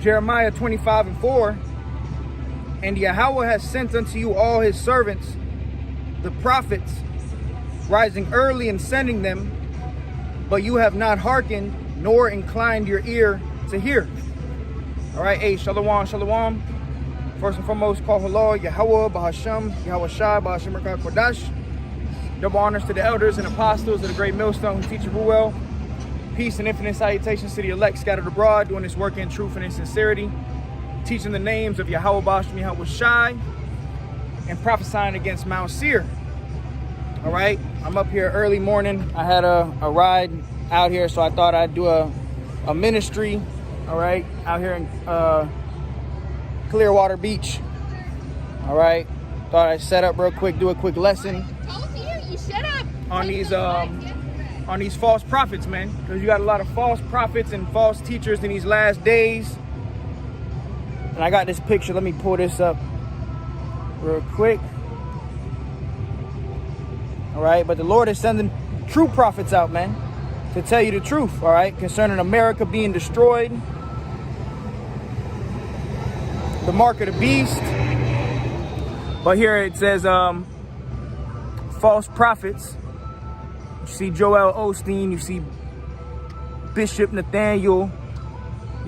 Jeremiah 25:4, and Yahweh has sent unto you all his servants, the prophets, rising early and sending them, but you have not hearkened, nor inclined your ear to hear. All right, hey, shalom, shalom. First and foremost, call hello, Yahweh, Bahasham, Yahweh Shai, Bahasham Rekah Kodash. Double honors to the elders and apostles of the great millstone who teach you well. Peace and infinite salutations to the elect scattered abroad, doing this work in truth and in sincerity, teaching the names of Yahweh, Bahasham, Yahweh Shai, and prophesying against Mount Seir. All right, I'm up here early morning. I had a ride out here, so I thought I'd do a ministry, all right, out here in Clearwater Beach. All right, thought I'd set up real quick, do a quick lesson on these false prophets, man, because you got a lot of false prophets and false teachers in these last days. And I got this picture. Let me pull this up real quick. All right, but the Lord is sending true prophets out, man, to tell you the truth, all right, concerning America being destroyed, the mark of the beast. But here it says false prophets. You see Joel Osteen, you see Bishop Nathaniel,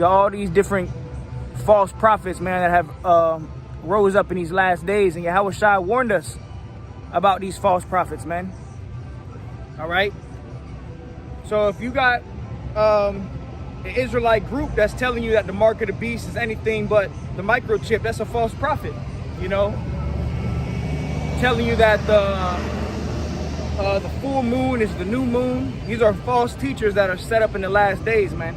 all these different false prophets, man, that have rose up in these last days. And Yahweh Shai warned us about these false prophets, man. All right, so if you got an Israelite group that's telling you that the mark of the beast is anything but the microchip, that's a false prophet. You know, telling you that the full moon is the new moon. These are false teachers that are set up in the last days, man.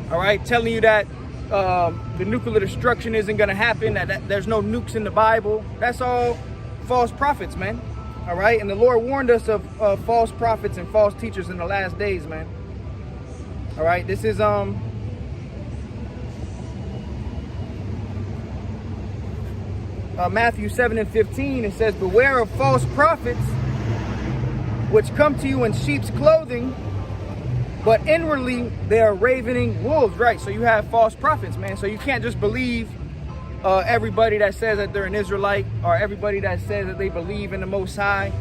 All right, telling you that the nuclear destruction isn't going to happen, that there's no nukes in the Bible. That's all false prophets, man. All right, and the Lord warned us of false prophets and false teachers in the last days, man. All right, this is Matthew 7:15. It says, beware of false prophets which come to you in sheep's clothing, but inwardly they are ravening wolves. Right, so you have false prophets, man. So you can't just believe everybody that says that they're an Israelite, or everybody that says that they believe in the Most High.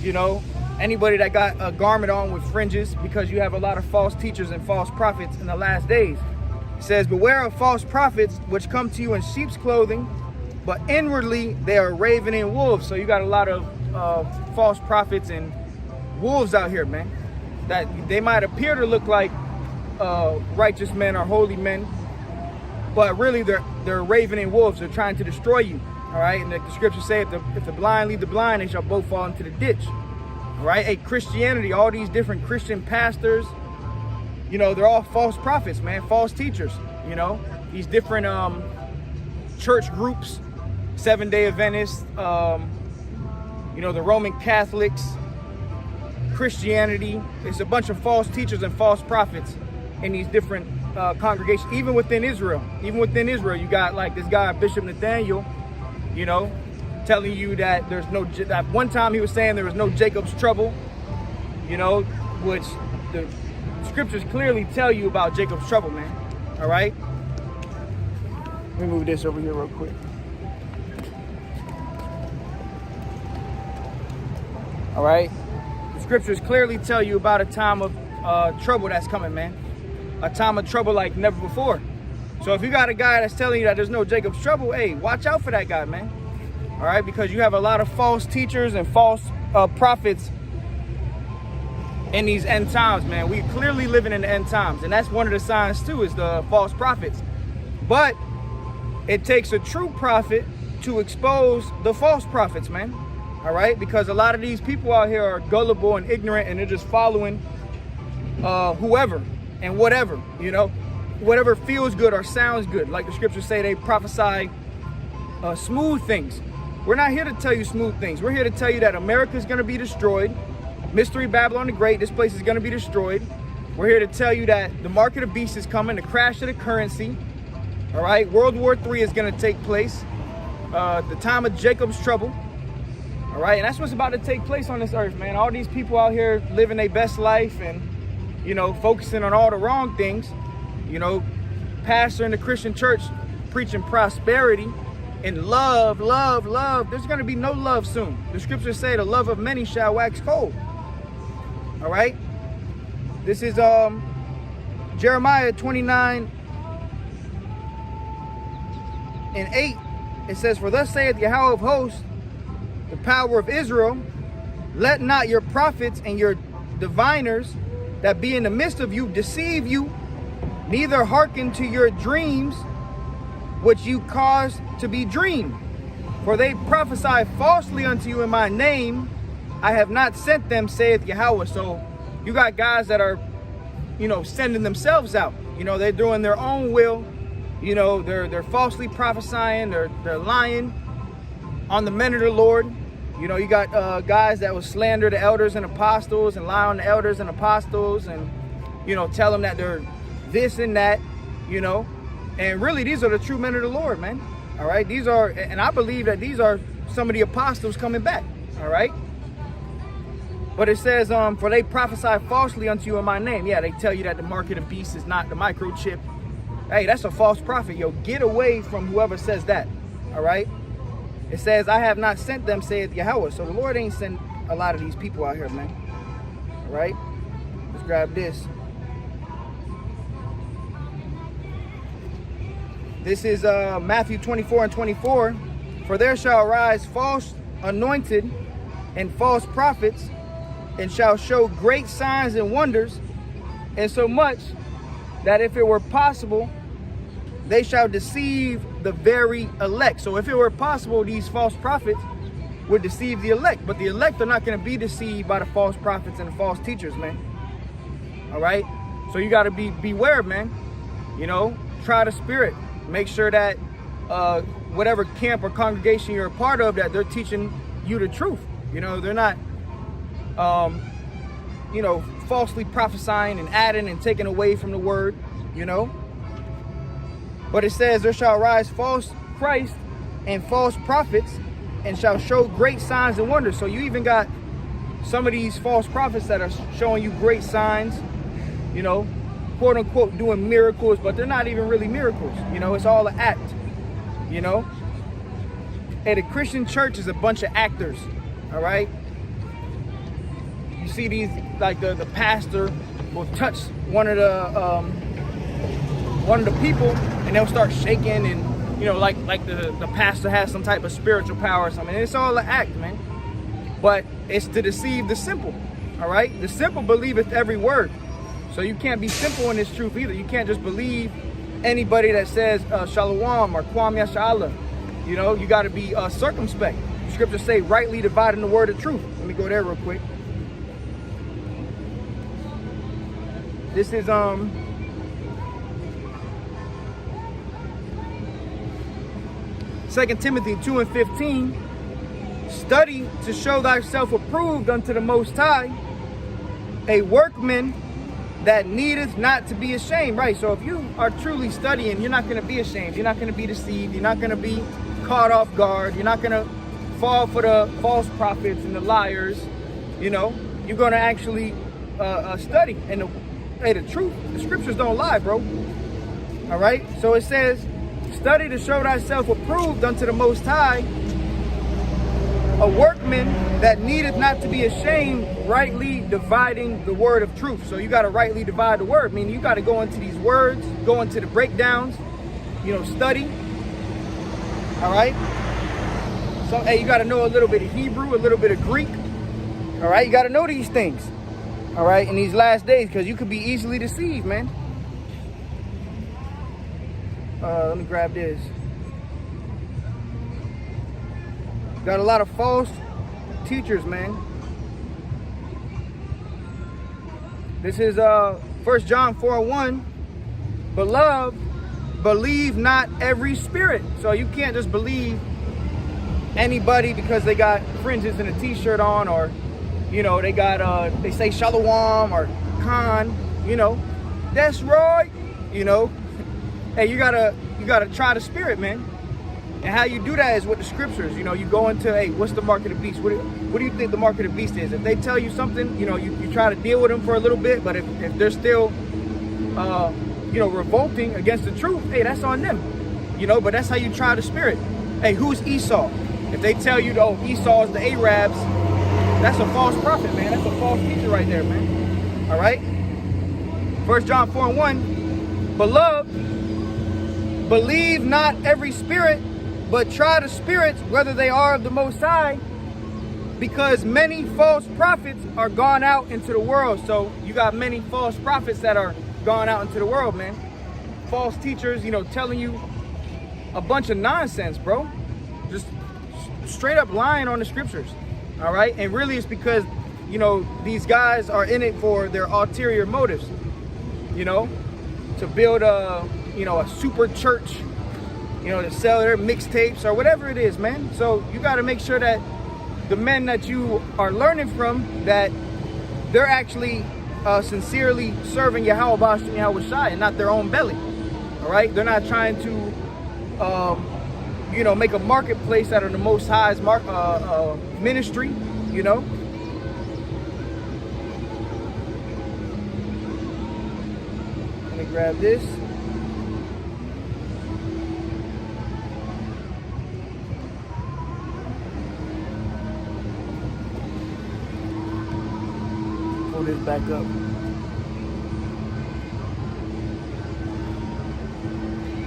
You know, anybody that got a garment on with fringes, because you have a lot of false teachers and false prophets in the last days. It says, beware of false prophets which come to you in sheep's clothing, but inwardly they are ravening wolves. So you got a lot of false prophets and wolves out here, man, that they might appear to look like righteous men or holy men, but really they're ravening wolves. They're trying to destroy you. All right, and the scriptures say, if the blind lead the blind, they shall both fall into the ditch. All right, hey, Christianity, all these different Christian pastors, you know, they're all false prophets, man, false teachers. You know, these different church groups, Seventh-day Adventists, you know, the Roman Catholics, Christianity. It's a bunch of false teachers and false prophets in these different congregations. Even within Israel, you got like this guy, Bishop Nathaniel, you know, telling you that there's no, that one time he was saying there was no Jacob's trouble, you know, which the scriptures clearly tell you about Jacob's trouble, man. All right, let me move this over here real quick. All right, the scriptures clearly tell you about a time of trouble that's coming, man. A time of trouble like never before. So if you got a guy that's telling you that there's no Jacob's trouble, hey, watch out for that guy, man. All right, because you have a lot of false teachers and false prophets in these end times, man. We clearly living in the end times, and that's one of the signs too, is the false prophets. But it takes a true prophet to expose the false prophets, man. All right, because a lot of these people out here are gullible and ignorant, and they're just following whoever and whatever, you know, whatever feels good or sounds good. Like the scriptures say, they prophesy smooth things. We're not here to tell you smooth things. We're here to tell you that America is going to be destroyed. Mystery Babylon the Great, this place is going to be destroyed. We're here to tell you that the mark of the beast is coming, the crash of the currency. All right, World War III is going to take place. The time of Jacob's trouble. All right, and that's what's about to take place on this earth, man. All these people out here living their best life and, you know, focusing on all the wrong things, you know, pastor in the Christian church preaching prosperity and love, there's going to be no love soon. The scriptures say the love of many shall wax cold. All right. This is Jeremiah 29:8. It says, "For thus saith Yahweh of hosts, the power of Israel, let not your prophets and your diviners that be in the midst of you deceive you, neither hearken to your dreams, which you cause to be dreamed. For they prophesy falsely unto you in my name. I have not sent them, saith Yahweh." So you got guys that are, sending themselves out. They're doing their own will. They're falsely prophesying. They're lying on the men of the Lord. You got guys that will slander the elders and apostles and lie on the elders and apostles and, tell them that they're this and that, And really, these are the true men of the Lord, man. All right. These are, and I believe that these are some of the apostles coming back. All right. But it says, "For they prophesy falsely unto you in my name." Yeah, they tell you that the mark of the beast is not the microchip. Hey, that's a false prophet. Yo, get away from whoever says that. All right. It says, "I have not sent them, saith Yahweh." So the Lord ain't sent a lot of these people out here, man. All right. Let's grab this. This is Matthew 24:24. "For there shall arise false anointed and false prophets, and shall show great signs and wonders, insomuch that if it were possible, they shall deceive the very elect." So if it were possible, these false prophets would deceive the elect. But the elect are not going to be deceived by the false prophets and the false teachers, man. All right? So you got to beware, man. Try the spirit. Make sure that whatever camp or congregation you're a part of, that they're teaching you the truth. They're not, falsely prophesying and adding and taking away from the word, But it says, "There shall rise false Christ and false prophets, and shall show great signs and wonders." So you even got some of these false prophets that are showing you great signs, quote unquote doing miracles, but they're not even really miracles. It's all an act, Hey, the Christian church is a bunch of actors, all right? You see these, like the pastor will touch one of the people and they'll start shaking and, like the pastor has some type of spiritual power or something. And it's all an act, man. But it's to deceive the simple, all right? The simple believeth every word. So you can't be simple in this truth either. You can't just believe anybody that says Shalom or Kwam Yashala. You got to be circumspect. The scriptures say rightly dividing the word of truth. Let me go there real quick. This is 2 Timothy 2:15. "Study to show thyself approved unto the Most High, a workman that needeth not to be ashamed." Right. So if you are truly studying, you're not going to be ashamed. You're not going to be deceived. You're not going to be caught off guard. You're not going to fall for the false prophets and the liars. You're going to actually study. And the truth, the scriptures don't lie, bro. All right. So it says, "Study to show thyself approved unto the Most High, a workman that needeth not to be ashamed, rightly dividing the word of truth." So you got to rightly divide the word. Meaning you got to go into these words, go into the breakdowns, study. All right. So, hey, you got to know a little bit of Hebrew, a little bit of Greek. All right. You got to know these things. All right. In these last days, because you could be easily deceived, man. Let me grab this. Got a lot of false teachers, man. This is 1 John 4:1. "Beloved, believe not every spirit." So you can't just believe anybody because they got fringes and a t-shirt on, or they got they say Shalom or Khan, that's right, Hey, you gotta try the spirit, man. And how you do that is with the scriptures. You go into, hey, what's the mark of the beast? What do you think the mark of the beast is? If they tell you something, you try to deal with them for a little bit, but if they're still revolting against the truth, hey, that's on them. But that's how you try the spirit. Hey, who's Esau? If they tell you, oh, Esau is the Arabs, that's a false prophet, man. That's a false teacher right there, man. All right? 1 John 4:1, beloved, believe not every spirit, but try the spirits whether they are of the Most High, because many false prophets are gone out into the world. So you got many false prophets that are gone out into the world, man. False teachers, telling you a bunch of nonsense, bro. Just straight up lying on the scriptures. All right? And really it's because, these guys are in it for their ulterior motives, to build a super church, to sell their mixtapes or whatever it is, man. So you got to make sure that the men that you are learning from, that they're actually sincerely serving Yahweh Shai and not their own belly. All right? They're not trying to, make a marketplace out of the Most High's ministry, Let me grab this. Pull this back up.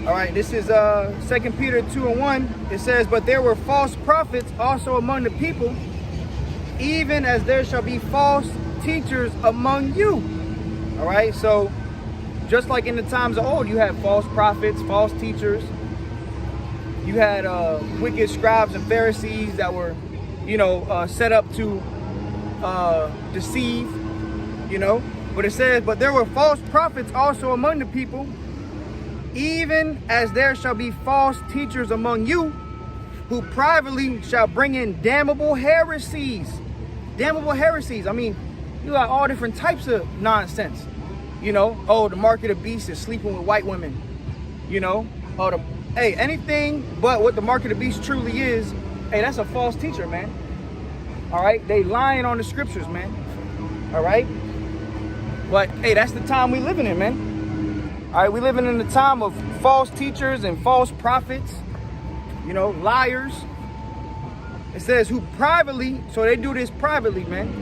All right, this is 2 Peter 2:1. It says, but there were false prophets also among the people, even as there shall be false teachers among you. All right, so just like in the times of old, you had false prophets, false teachers. You had wicked scribes and Pharisees that were, set up to deceive, But it says, but there were false prophets also among the people, even as there shall be false teachers among you, who privately shall bring in damnable heresies. Damnable heresies. I mean, you got all different types of nonsense. The mark of the beast is sleeping with white women. Anything but what the mark of the beast truly is, hey, that's a false teacher, man. All right? They lying on the scriptures, man. All right? But, hey, that's the time we living in, man. All right, we living in the time of false teachers and false prophets, liars. It says who privately, so they do this privately, man,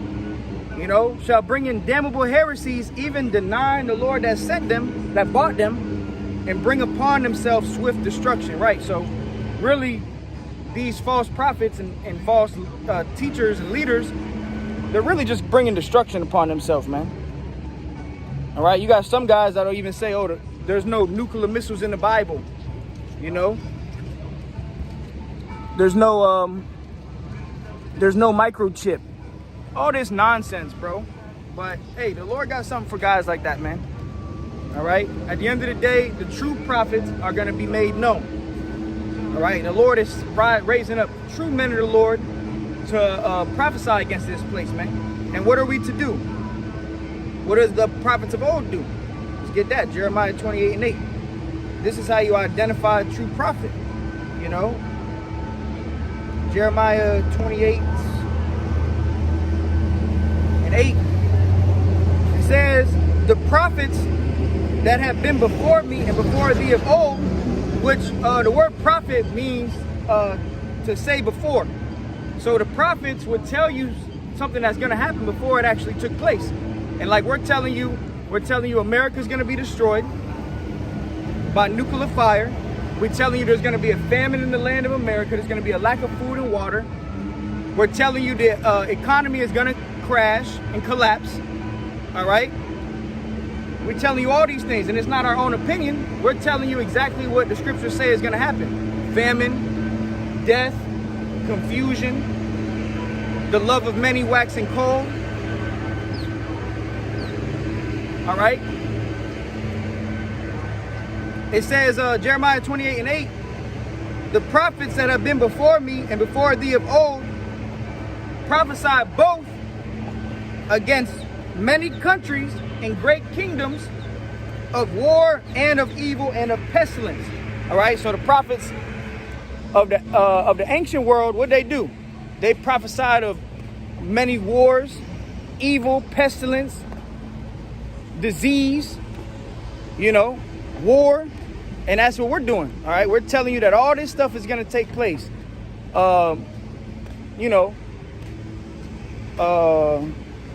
shall bring in damnable heresies, even denying the Lord that sent them, that bought them, and bring upon themselves swift destruction, right? So really, these false prophets and false teachers and leaders, they're really just bringing destruction upon themselves, man. All right, you got some guys that'll even say, oh, there's no nuclear missiles in the Bible, There's no microchip. All this nonsense, bro. But, hey, the Lord got something for guys like that, man. All right? At the end of the day, the true prophets are going to be made known. All right? The Lord is raising up true men of the Lord to prophesy against this place, man. And what are we to do? What does the prophets of old do? Let's get that. Jeremiah 28:8. This is how you identify a true prophet. Jeremiah 28:8. It says, the prophets that have been before me and before thee of old, which the word prophet means to say before. So the prophets would tell you something that's going to happen before it actually took place. And like we're telling you America's going to be destroyed by nuclear fire. We're telling you there's going to be a famine in the land of America. There's going to be a lack of food and water. We're telling you the economy is going to crash and collapse. All right? We're telling you all these things, and it's not our own opinion. We're telling you exactly what the scriptures say is going to happen. Famine, death, confusion, the love of many waxing cold. All right? It says, Jeremiah 28:8, the prophets that have been before me and before thee of old prophesied both against many countries and great kingdoms, of war and of evil and of pestilence. All right, so the prophets of the ancient world, what they do? They prophesied of many wars, evil, pestilence, disease, war, and that's what we're doing. All right, we're telling you that all this stuff is going to take place. You know,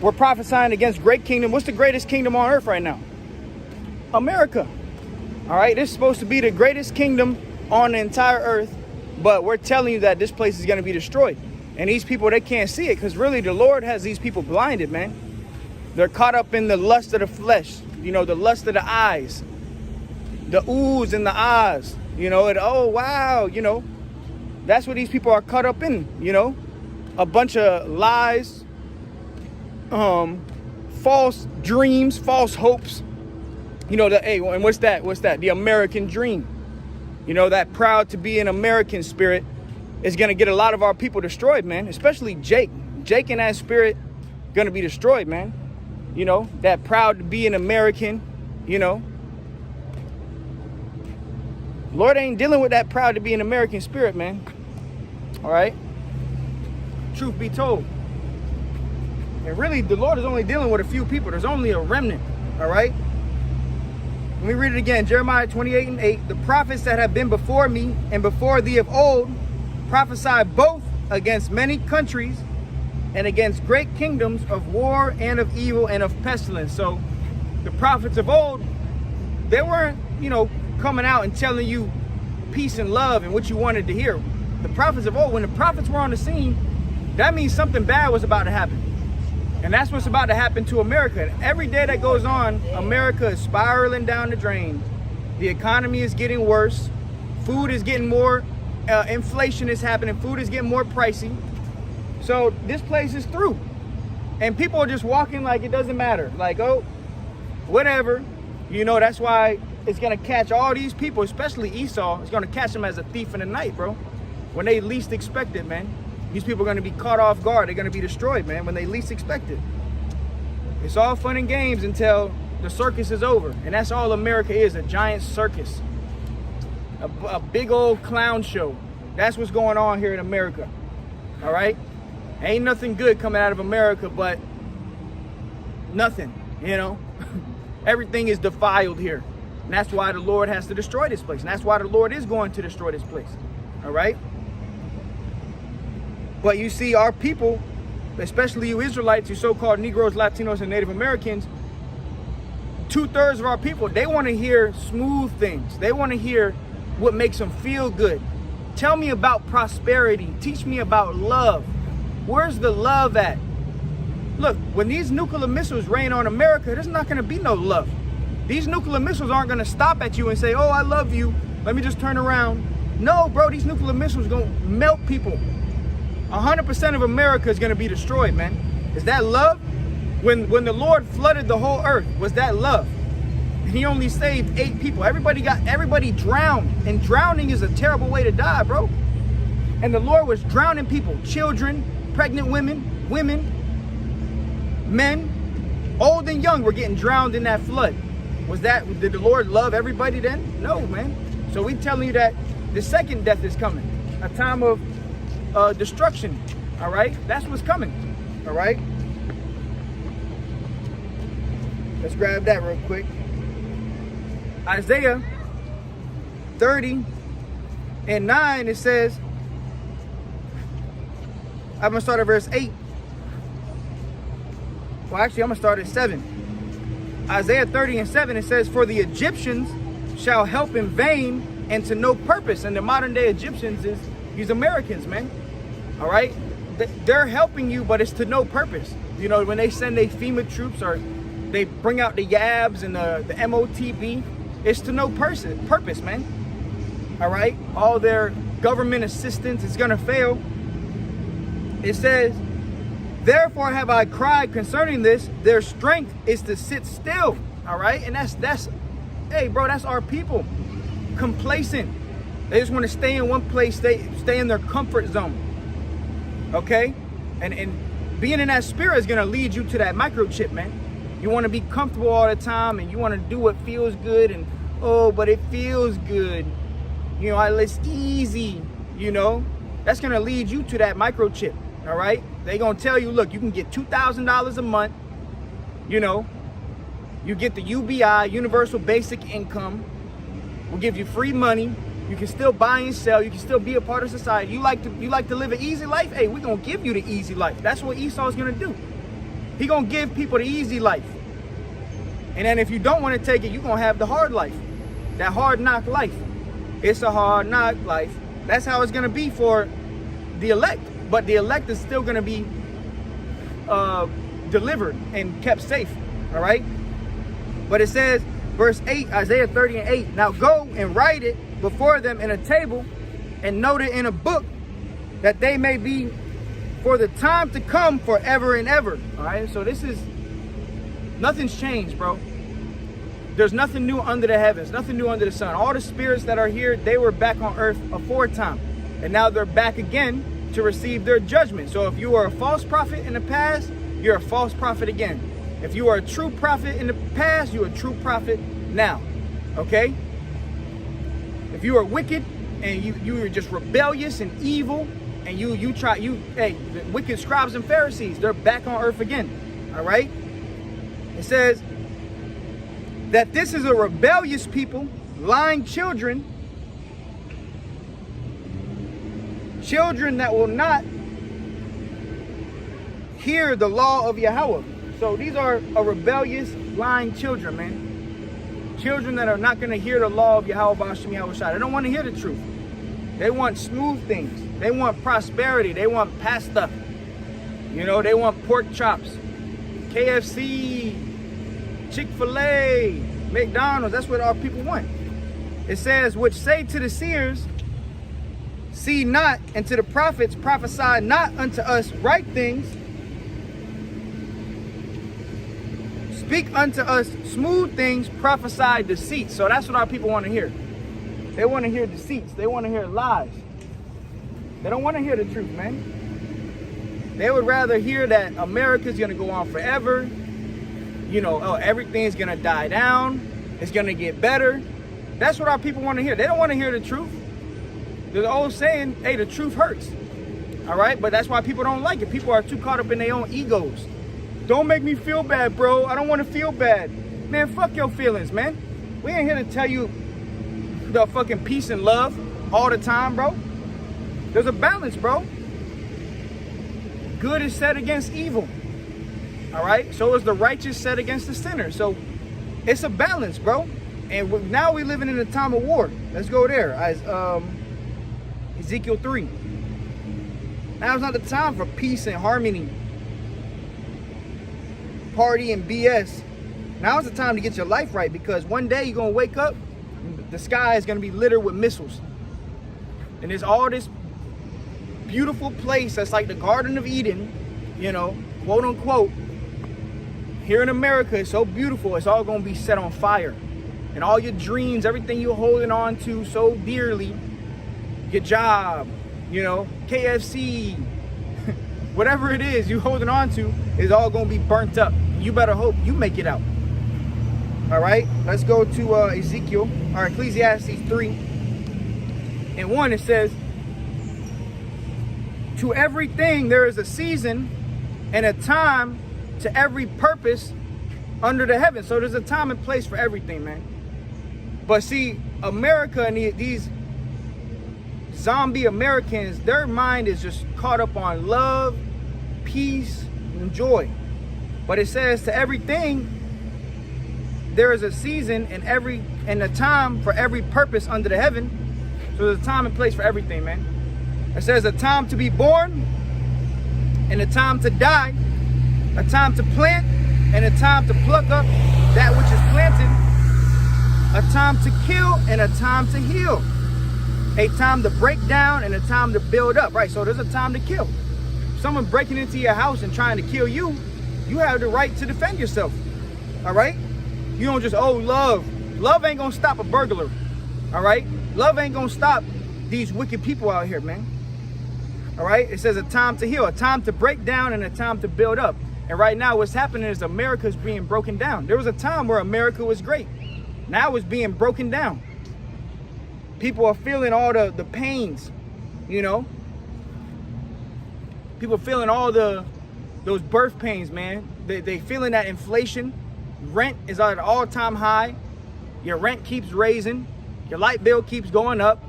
we're prophesying against great kingdom. What's the greatest kingdom on earth right now? America. All right, this is supposed to be the greatest kingdom on the entire earth, but we're telling you that this place is going to be destroyed. And these people, they can't see it because really the Lord has these people blinded, man. They're caught up in the lust of the flesh, you know, the lust of the eyes, the oohs and the ahs, you know, and oh, wow, you know, that's what these people are caught up in, you know, a bunch of lies, false dreams, false hopes, you know, hey, and what's that? The American dream, you know, that proud to be an American spirit is going to get a lot of our people destroyed, man, especially Jake and that spirit going to be destroyed, man. You know, that proud to be an American, you know. Lord ain't dealing with that proud to be an American spirit, man. All right. Truth be told. And really, the Lord is only dealing with a few people. There's only a remnant. All right. Let me read it again. Jeremiah 28:8. The prophets that have been before me and before thee of old prophesied both against many countries and against great kingdoms of war and of evil and of pestilence. So the prophets of old, they weren't, you know, coming out and telling you peace and love and what you wanted to hear. The prophets of old, when the prophets were on the scene, that means something bad was about to happen. And that's what's about to happen to America. And every day that goes on, America is spiraling down the drain. The economy is getting worse. Food is getting more, inflation is happening. Food is getting more pricey. So this place is through. And people are just walking like it doesn't matter. Like, oh, whatever. You know, that's why it's going to catch all these people, especially Esau. It's going to catch them as a thief in the night, bro. When they least expect it, man. These people are going to be caught off guard. They're going to be destroyed, man, when they least expect it. It's all fun and games until the circus is over. And that's all America is, a giant circus. A big old clown show. That's what's going on here in America. All right? Ain't nothing good coming out of America, but nothing, you know. Everything is defiled here. And that's why the Lord has to destroy this place. And that's why the Lord is going to destroy this place. All right? But you see, our people, especially you Israelites, you so-called Negroes, Latinos, and Native Americans, 2/3 of our people, they want to hear smooth things. They want to hear what makes them feel good. Tell me about prosperity. Teach me about love. Where's the love at? Look, when these nuclear missiles rain on America, there's not going to be no love. These nuclear missiles aren't going to stop at you and say, oh, I love you. Let me just turn around. No, bro, these nuclear missiles going to melt people. 100% of America is going to be destroyed, man. Is that love? When the Lord flooded the whole earth, was that love? And he only saved 8 people. Everybody drowned. And drowning is a terrible way to die, bro. And the Lord was drowning people, children, pregnant women, men, old and young were getting drowned in that flood. Did the Lord love everybody then? No, man. So we telling you that the second death is coming, a time of destruction. All right, that's what's coming. All right, let's grab that real quick. Isaiah 30:9, it says, I'm gonna start at verse 8. Well, actually, I'm gonna start at 7. Isaiah 30:7, it says, for the Egyptians shall help in vain and to no purpose. And the modern day Egyptians is these Americans, man. All right, they're helping you, but it's to no purpose. You know, when they send their FEMA troops or they bring out the YABs and the MOTB, it's to no purpose, man. All right, all their government assistance is gonna fail. It says, therefore have I cried concerning this, their strength is to sit still. All right, and that's hey, bro, that's our people. Complacent. They just want to stay in one place, stay in their comfort zone. Okay? And being in that spirit is gonna lead you to that microchip, man. You want to be comfortable all the time and you want to do what feels good, and oh, but it feels good. You know, it's easy, you know. That's gonna lead you to that microchip. All right? They're gonna tell you, look, you can get $2,000 a month, you know, you get the UBI, Universal Basic Income, We'll give you free money. You can still buy and sell. You can still be a part of society. You like to live an easy life? Hey, we're going to give you the easy life. That's what Esau's going to do. He going to give people the easy life. And then if you don't want to take it, you're going to have the hard life. That hard knock life. It's a hard knock life. That's how it's going to be for the elect. But the elect is still going to be delivered and kept safe. All right? But it says, verse 8, Isaiah 30 and 8. Now go and write it before them in a table and note it in a book, that they may be for the time to come forever and ever. All right? So this is, nothing's changed, bro. There's nothing new under the heavens, nothing new under the sun. All the spirits that are here, they were back on earth aforetime. And now they're back again to receive their judgment. So if you were a false prophet in the past, you're a false prophet again. If you are a true prophet in the past, you're a true prophet now. Okay? If you are wicked and you are just rebellious and evil, and the wicked scribes and Pharisees, they're back on earth again. All right? It says that this is a rebellious people, lying children that will not hear the law of Yahweh. So these are a rebellious, lying children, man. Children that are not going to hear the law of Yahweh B'Hashem Yahweh Shai. They don't want to hear the truth. They want smooth things. They want prosperity. They want pasta. You know, they want pork chops, KFC, Chick-fil-A, McDonald's. That's what our people want. It says, which say to the seers, see not, and to the prophets, prophesy not unto us right things. Speak unto us smooth things, prophesy deceit. So that's what our people want to hear. They want to hear deceits. They want to hear lies. They don't want to hear the truth, man. They would rather hear that America's going to go on forever. You know, oh, everything's going to die down. It's going to get better. That's what our people want to hear. They don't want to hear the truth. There's an old saying, hey, the truth hurts. All right? But that's why people don't like it. People are too caught up in their own egos. Don't make me feel bad, bro. I don't want to feel bad. Man, fuck your feelings, man. We ain't here to tell you the fucking peace and love all the time, bro. There's a balance, bro. Good is set against evil. All right? So is the righteous set against the sinner. So it's a balance, bro. And now we're living in a time of war. Let's go there. As Ezekiel 3. Now is not the time for peace and harmony, party and BS. Now is the time to get your life right, because one day you're going to wake up, the sky is going to be littered with missiles. And there's all this beautiful place that's like the Garden of Eden, you know, quote unquote. Here in America, it's so beautiful, it's all going to be set on fire. And all your dreams, everything you're holding on to so dearly, your job, you know, KFC, whatever it is you holding on to, is all going to be burnt up. You better hope you make it out. All right, let's go to Ezekiel, or Ecclesiastes 3 and 1. It says, to everything there is a season and a time to every purpose under the heaven. So there's a time and place for everything, man. But see, America and these zombie Americans, their mind is just caught up on love, peace, and joy. But it says to everything there is a season and a time for every purpose under the heaven. So there's a time and place for everything, man. It says a time to be born and a time to die, a time to plant and a time to pluck up that which is planted, a time to kill and a time to heal, a time to break down and a time to build up, right? So there's a time to kill. If someone breaking into your house and trying to kill you, you have the right to defend yourself, all right? You don't just, oh, love. Love ain't gonna stop a burglar, all right? Love ain't gonna stop these wicked people out here, man. All right? It says a time to heal, a time to break down, and a time to build up. And right now what's happening is America's being broken down. There was a time where America was great. Now it's being broken down. People are feeling all the pains, you know? People are feeling all those birth pains, man. They feeling that inflation. Rent is at an all-time high. Your rent keeps raising. The light bill keeps going up.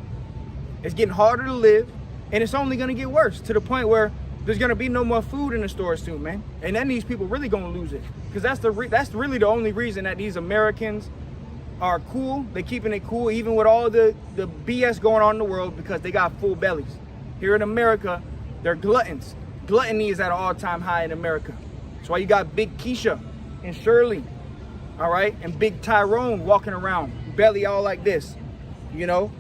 It's getting harder to live, and it's only going to get worse to the point where there's going to be no more food in the stores soon, man. And then these people really going to lose it, because that's really the only reason that these Americans are cool. They're keeping it cool even with all the BS going on in the world, because they got full bellies. Here in America, they're gluttons. Gluttony is at an all-time high in America. That's why you got Big Keisha and Shirley, all right, and Big Tyrone walking around, belly all like this, you know?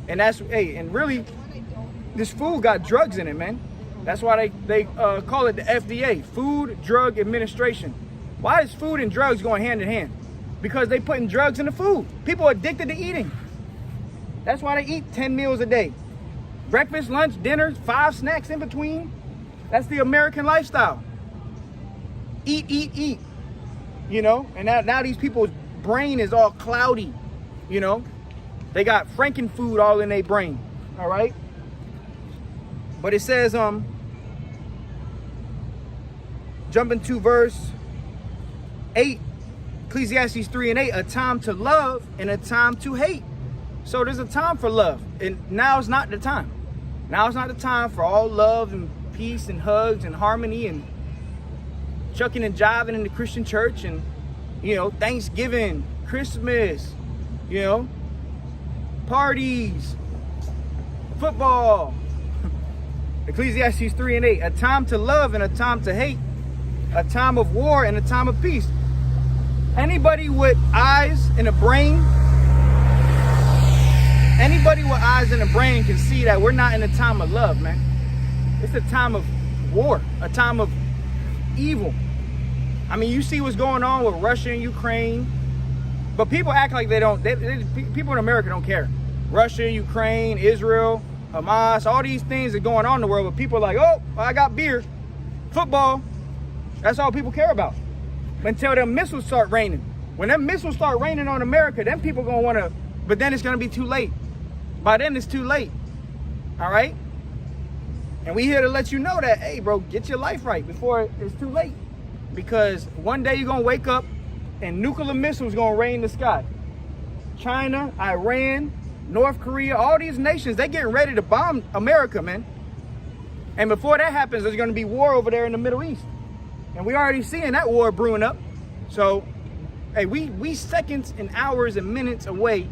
And that's, hey, and really, this food got drugs in it, man. That's why they call it the FDA, Food Drug Administration. Why is food and drugs going hand in hand? Because they putting drugs in the food. People are addicted to eating. That's why they eat 10 meals a day. Breakfast, lunch, dinner, 5 snacks in between. That's the American lifestyle. Eat, eat, eat. You know, and now these people's brain is all cloudy. You know, they got Frankenfood all in their brain. All right. But it says, jumping to verse 8, Ecclesiastes 3:8, a time to love and a time to hate. So there's a time for love, and now's not the time. Now's not the time for all love and peace and hugs and harmony and chucking and jiving in the Christian church and, you know, Thanksgiving, Christmas, you know, parties, football. Ecclesiastes 3:8, a time to love and a time to hate, a time of war and a time of peace. Anybody with eyes and a brain, can see that we're not in a time of love, man. It's a time of war, a time of evil. I mean, you see what's going on with Russia and Ukraine, but people act like they don't. People in America don't care. Russia, Ukraine, Israel, Hamas, all these things are going on in the world, but people are like, oh, I got beer, football. That's all people care about. Until them missiles start raining. When them missiles start raining on America, then people gonna wanna, but then it's gonna be too late. By then it's too late, all right? And we here to let you know that, hey bro, get your life right before it's too late. Because one day you're gonna wake up and nuclear missiles gonna rain the sky. China, Iran, North Korea, all these nations, they getting ready to bomb America, man. And before that happens, there's gonna be war over there in the Middle East. And we already seeing that war brewing up. So, hey, we seconds and hours and minutes away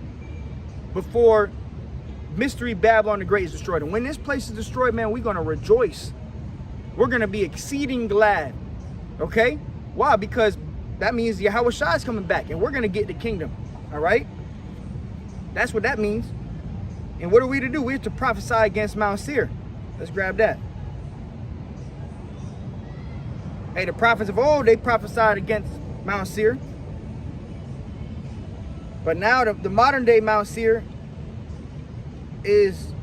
before Mystery Babylon the Great is destroyed. And when this place is destroyed, man, we're going to rejoice. We're going to be exceeding glad. Okay? Why? Because that means Yahweh Shai is coming back and we're going to get the kingdom. All right? That's what that means. And what are we to do? We have to prophesy against Mount Seir. Let's grab that. Hey, the prophets of old, they prophesied against Mount Seir. But now the modern day Mount Seir is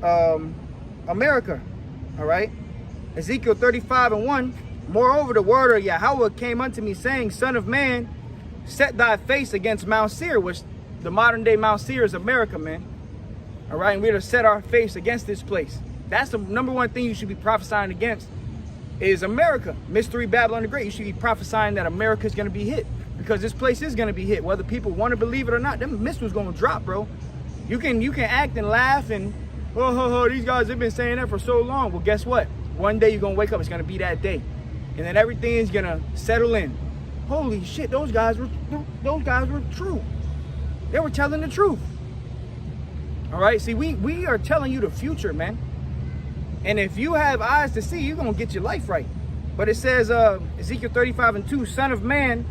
America. All right. Ezekiel 35:1. Moreover, the word of Yahweh came unto me, saying, Son of man, set thy face against Mount Seir, which the modern day Mount Seir is America, man. All right. And we're to set our face against this place. That's the number one thing you should be prophesying against is America. Mystery Babylon the Great. You should be prophesying that America is going to be hit, because this place is going to be hit, whether people want to believe it or not. Them missiles going to drop, bro. You can act and laugh and these guys have been saying that for so long. Well, guess what? One day you're going to wake up. It's going to be that day, and then everything's going to settle in. Holy shit! Those guys were true. They were telling the truth. All right. See, we are telling you the future, man. And if you have eyes to see, you're going to get your life right. But it says, Ezekiel 35:2, Son of man,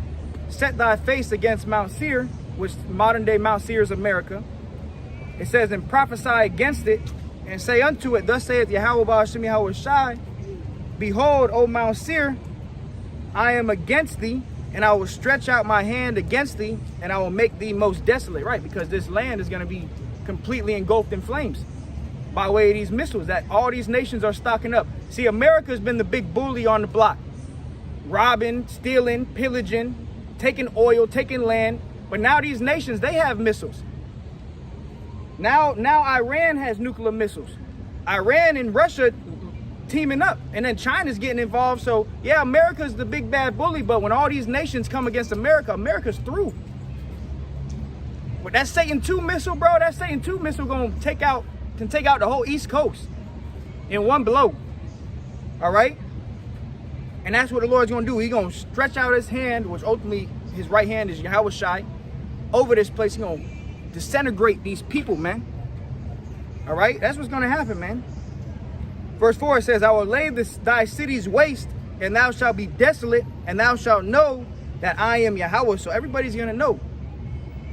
set thy face against Mount Seir, which modern day Mount Seir is America. It says, and prophesy against it, and say unto it, thus saith Yahweh Ba'ashem Yahweh Shai, behold, O Mount Seir, I am against thee, and I will stretch out my hand against thee, and I will make thee most desolate. Right, because this land is going to be completely engulfed in flames by way of these missiles that all these nations are stocking up. See, America's been the big bully on the block. Robbing, stealing, pillaging, taking oil, taking land. But now these nations, they have missiles. Now Iran has nuclear missiles. Iran and Russia teaming up, and then China's getting involved. So yeah, America's the big bad bully, but when all these nations come against America, America's through. With that Satan II missile, bro, that Satan II missile can take out the whole East Coast in one blow. All right? And that's what the Lord's going to do. He's going to stretch out his hand, which ultimately his right hand is Yahweh Shai, over this place. He's going to disintegrate these people, man. All right? That's what's going to happen, man. Verse 4, it says, I will lay thy cities waste, and thou shalt be desolate, and thou shalt know that I am Yahweh. So everybody's going to know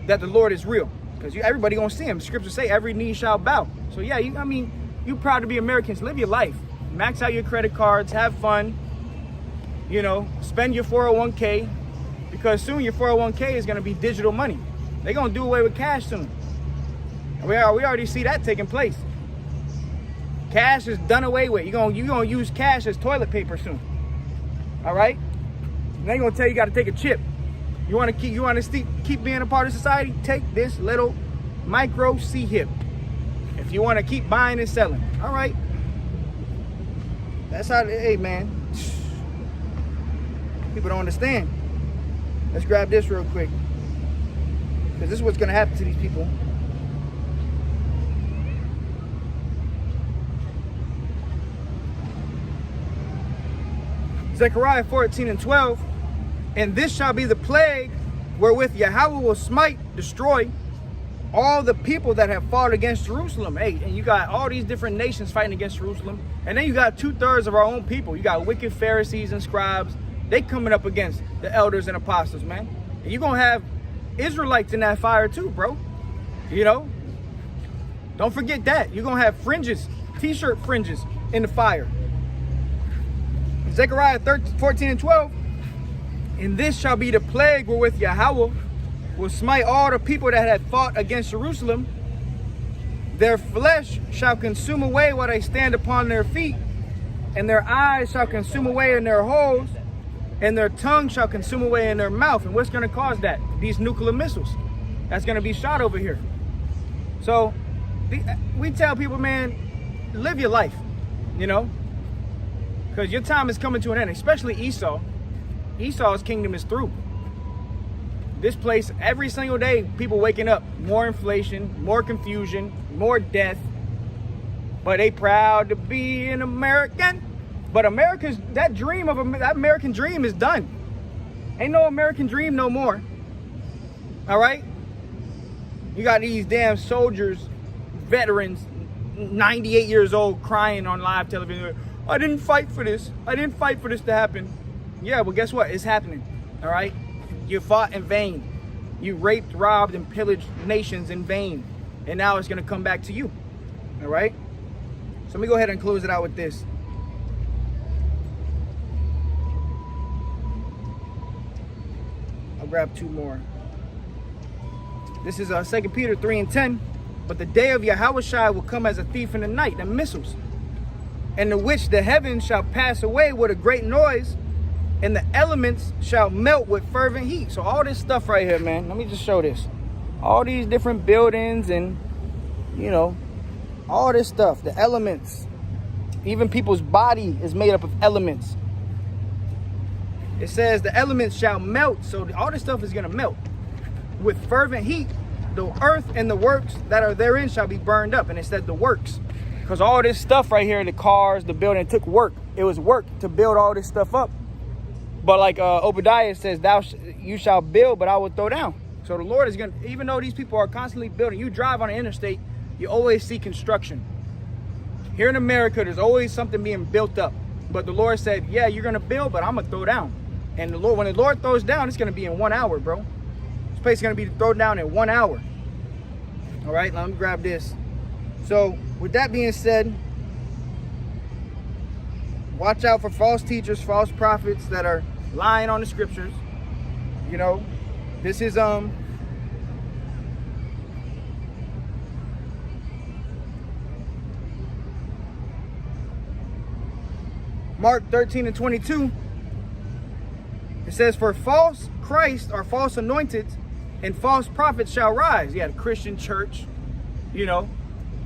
that the Lord is real, because everybody going to see him. Scriptures say every knee shall bow. So yeah, you proud to be Americans. Live your life. Max out your credit cards. Have fun. You know, spend your 401k, because soon your 401k is going to be digital money. They're going to do away with cash soon. We already see that taking place. Cash is done away with. You're gonna use cash as toilet paper soon. All right? And they're gonna tell you got to take a chip. You want to keep being a part of society? Take this little micro C-hip. If you want to keep buying and selling. All right? That's how. Hey, man. People don't understand. Let's grab this real quick, because this is what's gonna happen to these people. Zechariah 14:12, and this shall be the plague wherewith Yahweh will smite, destroy all the people that have fought against Jerusalem. Hey, and you got all these different nations fighting against Jerusalem, and then you got 2/3 of our own people. You got wicked Pharisees and scribes. They coming up against the elders and apostles, man. And you're gonna have Israelites in that fire too, bro. You know, don't forget that. You're gonna have fringes, t-shirt fringes in the fire. Zechariah 14:12, and this shall be the plague wherewith Yahweh will smite all the people that had fought against Jerusalem. Their flesh shall consume away while they stand upon their feet, and their eyes shall consume away in their holes, and their tongue shall consume away in their mouth. And what's going to cause that? These nuclear missiles that's going to be shot over here. So we tell people, man, live your life, you know, because your time is coming to an end, especially Esau. Esau's kingdom is through. This place, every single day, people waking up, more inflation, more confusion, more death. But they proud to be an American. But that American dream is done. Ain't no American dream no more. All right? You got these damn soldiers, veterans, 98 years old, crying on live television. I didn't fight for this. I didn't fight for this to happen. Yeah, well, guess what? It's happening. All right? You fought in vain. You raped, robbed, and pillaged nations in vain. And now it's going to come back to you. All right? So let me go ahead and close it out with this. I'll grab two more. This is 2 Peter 3:10. But the day of Yahweh Shai will come as a thief in the night, the missiles, and the which the heavens shall pass away with a great noise, and the elements shall melt with fervent heat. So all this stuff right here, man, let me just show this. All these different buildings and, you know, all this stuff, the elements. Even people's body is made up of elements. It says the elements shall melt. So all this stuff is going to melt with fervent heat. The earth and the works that are therein shall be burned up. And it said the works. Because all this stuff right here, the cars, the building, took work. It was work to build all this stuff up. But like Obadiah says, you shall build, but I will throw down. So the Lord is going to, even though these people are constantly building, you drive on the interstate, you always see construction. Here in America, there's always something being built up. But the Lord said, yeah, you're going to build, but I'm going to throw down. And the Lord, when the Lord throws down, it's going to be in 1 hour, bro. This place is going to be thrown down in 1 hour. All right, let me grab this. So with that being said, watch out for false teachers, false prophets that are lying on the scriptures. You know, this is Mark 13:22. It says, for false Christ or false anointed and false prophets shall rise. Yeah, the Christian church, you know,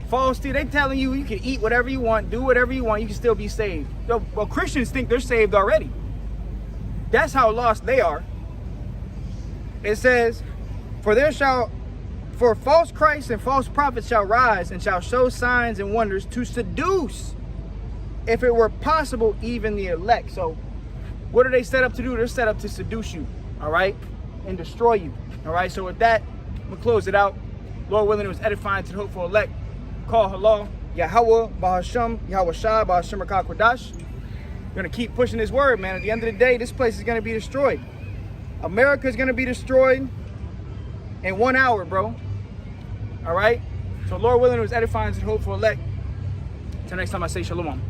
False teachers, they telling you can eat whatever you want, do whatever you want, you can still be saved. Well, Christians think they're saved already. That's how lost they are. It says, for false Christs and false prophets shall rise and shall show signs and wonders to seduce, if it were possible, even the elect. So what are they set up to do? They're set up to seduce you, all right, and destroy you, all right? So with that, I'm gonna close it out. Lord willing, it was edifying to the hopeful elect. Call halal, Yahweh, Bahasham, Yahweh Shai, Bahasham Rakah Kodash. We're gonna keep pushing this word, man. At the end of the day, this place is gonna be destroyed. America is gonna be destroyed in 1 hour, bro. All right? So Lord willing, it was edifying to the hopeful elect. Till next time I say shalom.